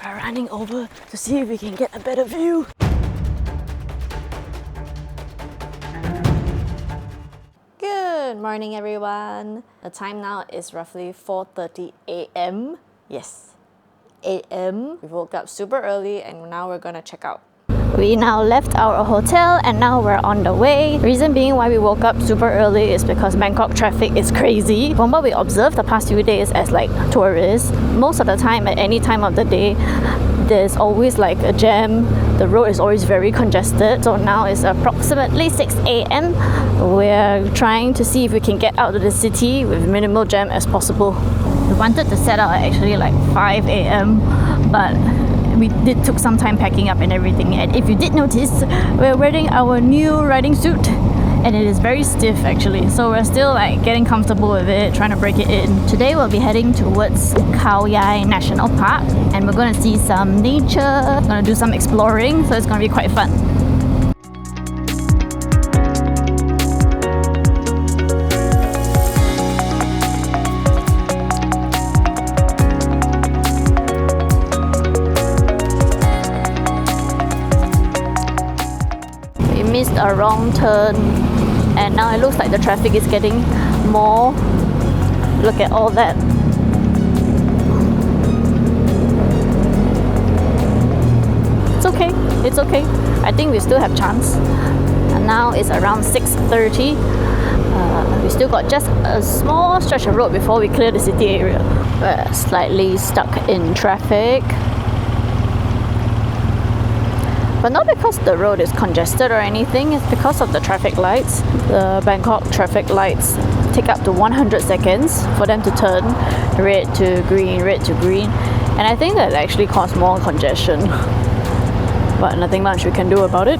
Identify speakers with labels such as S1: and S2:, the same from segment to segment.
S1: we're running over to see if we can get a better view. Good morning, everyone. The time now is roughly 4:30 a.m. Yes, a.m. We woke up super early and now we're gonna check out. We now left our hotel and now we're on the way. Reason being why we woke up super early is because Bangkok traffic is crazy. From what we observed the past few days as like tourists, most of the time at any time of the day, there's always like a jam. The road is always very congested. So now it's approximately 6 a.m. We're trying to see if we can get out of the city with minimal jam as possible. We wanted to set out at actually like 5 a.m. but we took some time packing up and everything, and if you did notice, we're wearing our new riding suit and it is very stiff actually, so we're still like getting comfortable with it, trying to break it in. Today we'll be heading towards Khao Yai National Park and we're going to see some nature, going to do some exploring, so it's going to be quite fun. Missed a wrong turn and now it looks like the traffic is getting more. Look at all that. It's okay. I think we still have chance. And now it's around 6:30. We still got just a small stretch of road before we clear the city area. We're slightly stuck in traffic. But not because the road is congested or anything, it's because of the traffic lights. The Bangkok traffic lights take up to 100 seconds for them to turn red to green, red to green. And I think that actually causes more congestion. But nothing much we can do about it.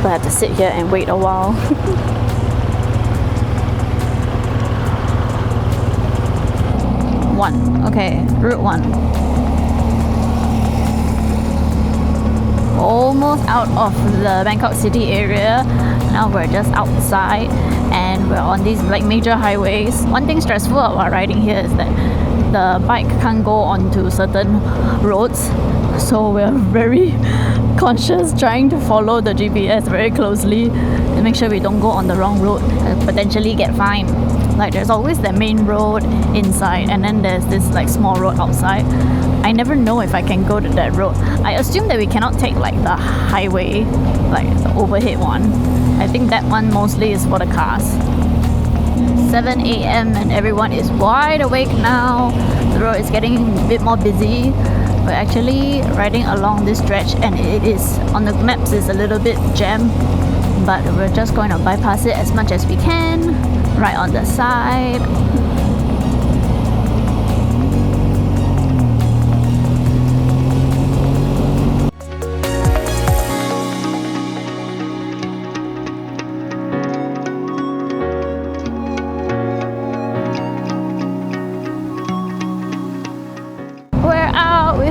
S1: We'll have to sit here and wait a while. Route 1. Almost out of the Bangkok city area. Now we're just outside and we're on these like major highways. One thing stressful about riding here is that the bike can't go onto certain roads, so we're very conscious trying to follow the GPS very closely to make sure we don't go on the wrong road and potentially get fined. Like there's always the main road inside and then there's this like small road outside. I never know if I can go to that road. I assume that we cannot take like the highway, like the overhead one. I think that one mostly is for the cars. 7 a.m. and everyone is wide awake now. The road is getting a bit more busy. We're actually riding along this stretch and it is, on the maps, is a little bit jammed, but we're just going to bypass it as much as we can, right on the side.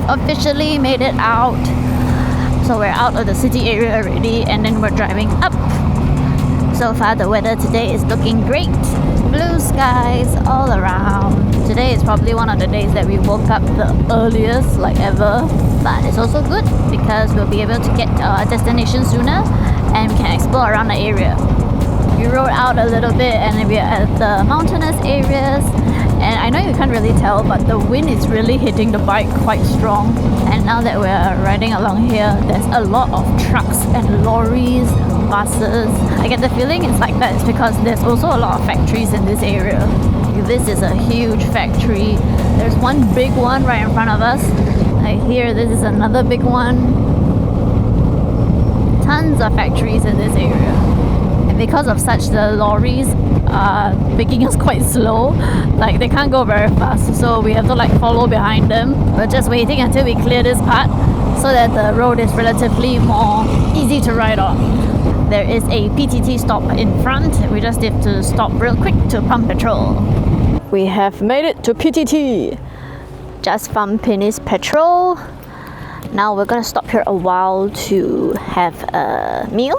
S1: Officially made it out. So we're out of the city area already and then we're driving up. So far the weather today is looking great. Blue skies all around. Today is probably one of the days that we woke up the earliest like ever. But it's also good because we'll be able to get to our destination sooner and we can explore around the area. We rode out a little bit and we're at the mountainous areas. And I know you can't really tell, but the wind is really hitting the bike quite strong. And now that we're riding along here, there's a lot of trucks and lorries, buses. I get the feeling it's like that. It's because there's also a lot of factories in this area. This is a huge factory. There's one big one right in front of us. I hear this is another big one. Tons of factories in this area. And because of such, the lorries are making us quite slow. Like they can't go very fast, so we have to like follow behind them. We're just waiting until we clear this part so that the road is relatively more easy to ride on. There is a PTT stop in front. We just have to stop real quick to pump petrol. We have made it to PTT. Just finished petrol. Now we're gonna stop here a while to have a meal.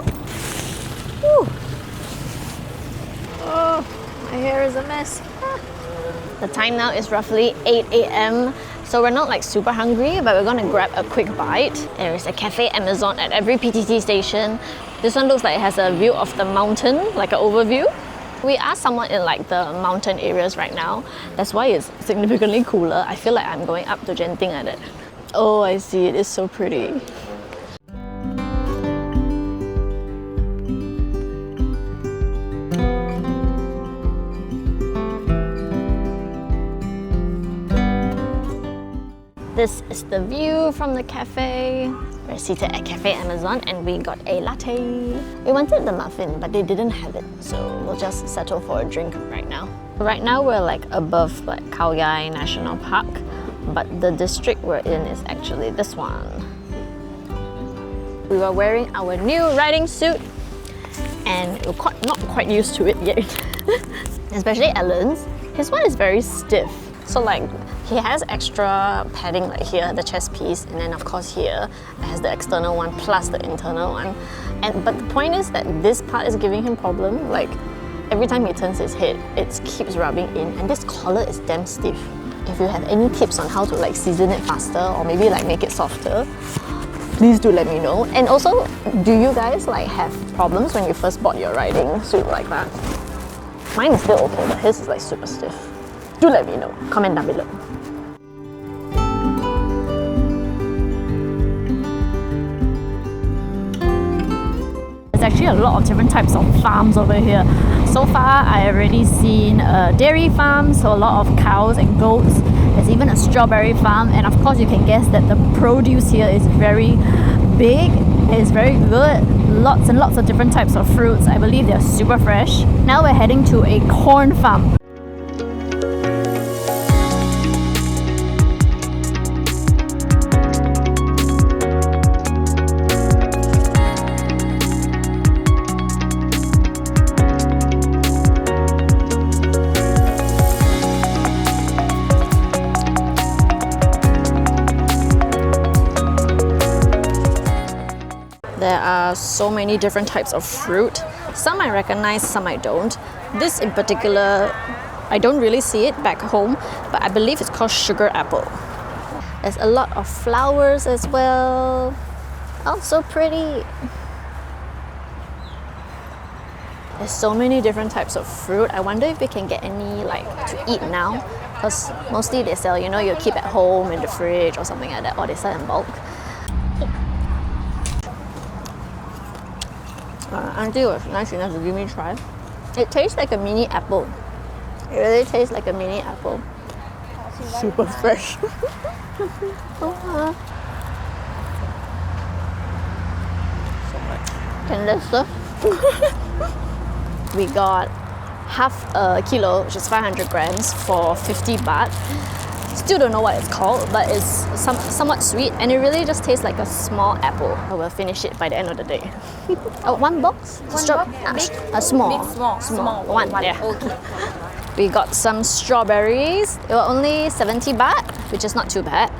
S1: Woo. Oh, my hair is a mess. The time now is roughly 8 a.m. So we're not like super hungry, but we're gonna grab a quick bite. There is a Cafe Amazon at every PTT station. This one looks like it has a view of the mountain, like an overview. We are somewhat in like the mountain areas right now. That's why it's significantly cooler. I feel like I'm going up to Genting like that. Oh, I see, it is so pretty. This is the view from the cafe. We're seated at Cafe Amazon and we got a latte. We wanted the muffin, but they didn't have it, so we'll just settle for a drink right now. Right now we're like above like Khao Yai National Park, but the district we're in is actually this one. We were wearing our new riding suit and we're not quite used to it yet. Especially Alan's. His one is very stiff. So like, he has extra padding like here, the chest piece, and then of course here, it has the external one plus the internal one. But the point is that this part is giving him problem. Like, every time he turns his head, it keeps rubbing in, and this collar is damn stiff. If you have any tips on how to like season it faster or maybe like make it softer, please do let me know. And also, do you guys like have problems when you first bought your riding suit like that? Mine is still okay, but his is like super stiff. Do let me know. Comment down below. There's actually a lot of different types of farms over here. So far, I already seen a dairy farm, so a lot of cows and goats. There's even a strawberry farm, and of course you can guess that the produce here is very big. It's very good. Lots and lots of different types of fruits. I believe they're super fresh. Now we're heading to a corn farm. There are so many different types of fruit. Some I recognize, some I don't. This in particular, I don't really see it back home, but I believe it's called sugar apple. There's a lot of flowers as well. Oh, so pretty. There's so many different types of fruit. I wonder if we can get any like to eat now, because mostly they sell, you know, you keep at home in the fridge or something like that, or they sell in bulk. Auntie was nice enough to give me a try. It tastes like a mini apple. It really tastes like a mini apple. Super fresh. Can this stuff? We got half a kilo, which is 500 grams for 50 baht. Still don't know what it's called, but it's somewhat sweet, and it really just tastes like a small apple. I will finish it by the end of the day. Oh, one box?
S2: Small.
S1: One, yeah.
S2: Okay.
S1: We got some strawberries. They were only 70 baht, which is not too bad.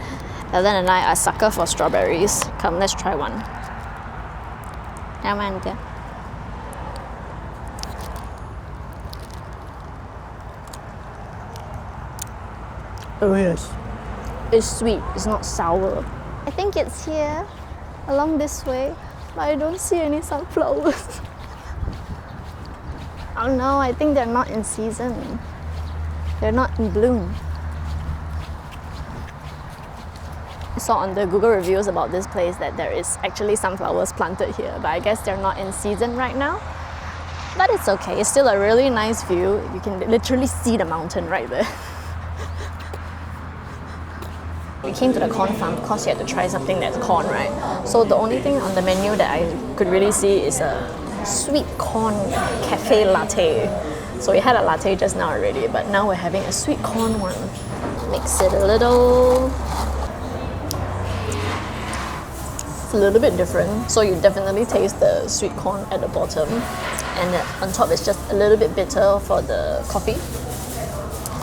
S1: Ellen and I are sucker for strawberries. Come, let's try one. Oh yes. It's sweet, it's not sour. I think it's here, along this way, but I don't see any sunflowers. Oh no, I think they're not in season. They're not in bloom. I saw on the Google reviews about this place that there is actually sunflowers planted here, but I guess they're not in season right now. But it's okay, it's still a really nice view. You can literally see the mountain right there. We came to the corn farm because you had to try something that's corn, right? So the only thing on the menu that I could really see is a sweet corn cafe latte. So we had a latte just now already, but now we're having a sweet corn one. Mix it a little. It's a little bit different. So you definitely taste the sweet corn at the bottom, and on top it's just a little bit bitter for the coffee.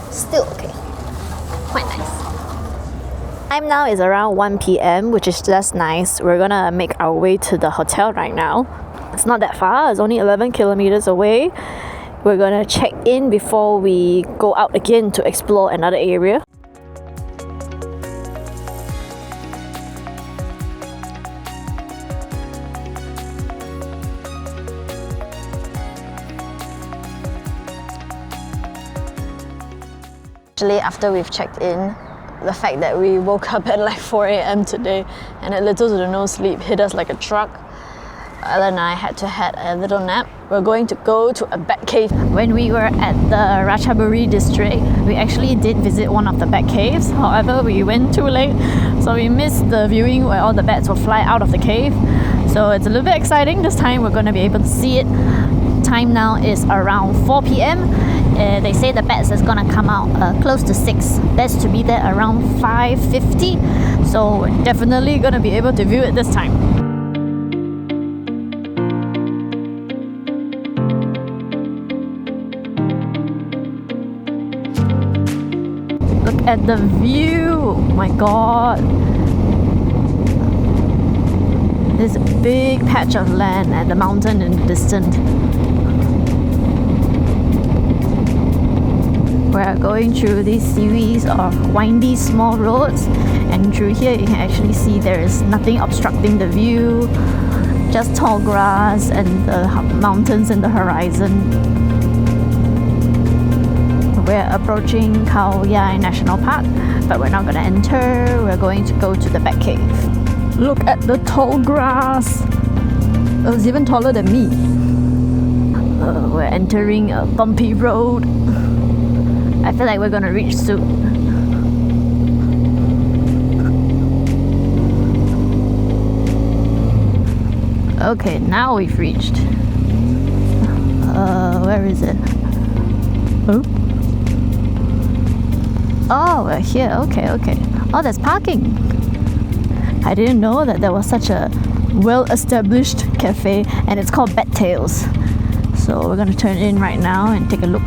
S1: Still okay. Quite nice. Time now is around 1 p.m, which is just nice. We're gonna make our way to the hotel right now. It's not that far, it's only 11 kilometers away. We're gonna check in before we go out again to explore another area. especially after we've checked in. The fact that we woke up at like 4 a.m. today and had little to no sleep hit us like a truck. Ella and I had to have a little nap. We're going to go to a bat cave. When we were at the Ratchaburi district, we actually did visit one of the bat caves. However, we went too late, so we missed the viewing where all the bats will fly out of the cave. So it's a little bit exciting. This time we're going to be able to see it. Time now is around 4 p.m. They say the bats is gonna come out close to 6. That's to be there around 5:50. So we're definitely gonna be able to view it this time. Look at the view! Oh my god! There's a big patch of land and the mountain in the distance. We're going through this series of windy small roads, and through here you can actually see there is nothing obstructing the view, just tall grass and the mountains in the horizon. We're approaching Khao Yai National Park, but we're not going to enter. We're going to go to the bat cave. Look at the tall grass! It was even taller than me. We're entering a bumpy road. I feel like we're gonna reach soon. Okay, now we've reached. Where is it? Oh, we're here. Okay. Oh, there's parking. I didn't know that there was such a well-established cafe, and it's called Bat Tails. So we're gonna turn in right now and take a look.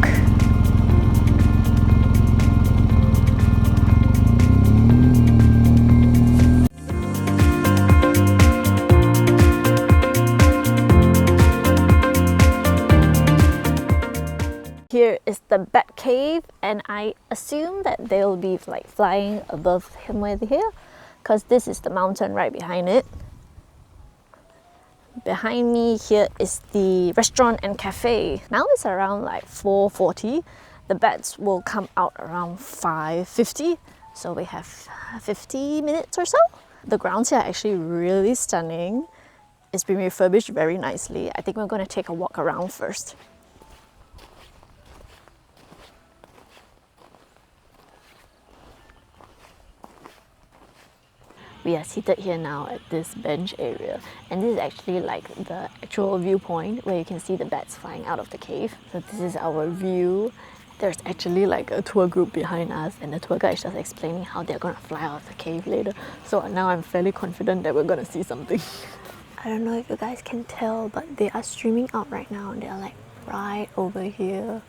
S1: Here is the bat cave, and I assume that they'll be like flying above him with here, because this is the mountain right behind it. Behind me here is the restaurant and cafe. Now it's around like 4:40. The bats will come out around 5:50, so we have 50 minutes or so. The grounds here are actually really stunning. It's been refurbished very nicely. I think we're going to take a walk around first. We are seated here now at this bench area, and this is actually like the actual viewpoint where you can see the bats flying out of the cave. So this is our view. There's actually like a tour group behind us, and the tour guide is just explaining how they're gonna fly out of the cave later. So now I'm fairly confident that we're gonna see something. I don't know if you guys can tell, but they are streaming out right now, and they're like right over here.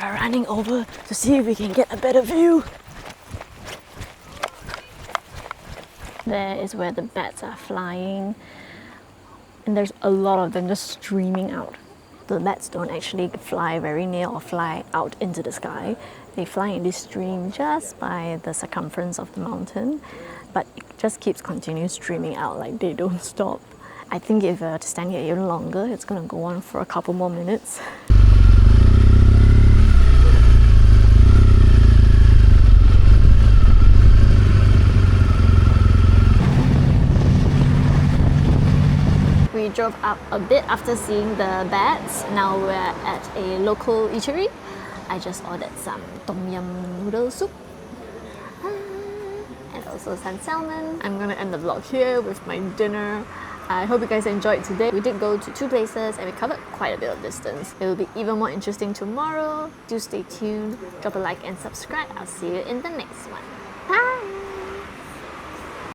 S1: We're running over to see if we can get a better view. There is where the bats are flying, and there's a lot of them just streaming out. The bats don't actually fly very near or fly out into the sky. They fly in this stream just by the circumference of the mountain, but it just keeps continuing streaming out, like they don't stop. I think if we were to stand here even longer, it's gonna go on for a couple more minutes. We drove up a bit after seeing the bats. Now we're at a local eatery. I just ordered some tom yum noodle soup and also some salmon. I'm gonna end the vlog here with my dinner. I hope you guys enjoyed today. We did go to 2 places and we covered quite a bit of distance. It will be even more interesting tomorrow. Do stay tuned, drop a like and subscribe. I'll see you in the next one.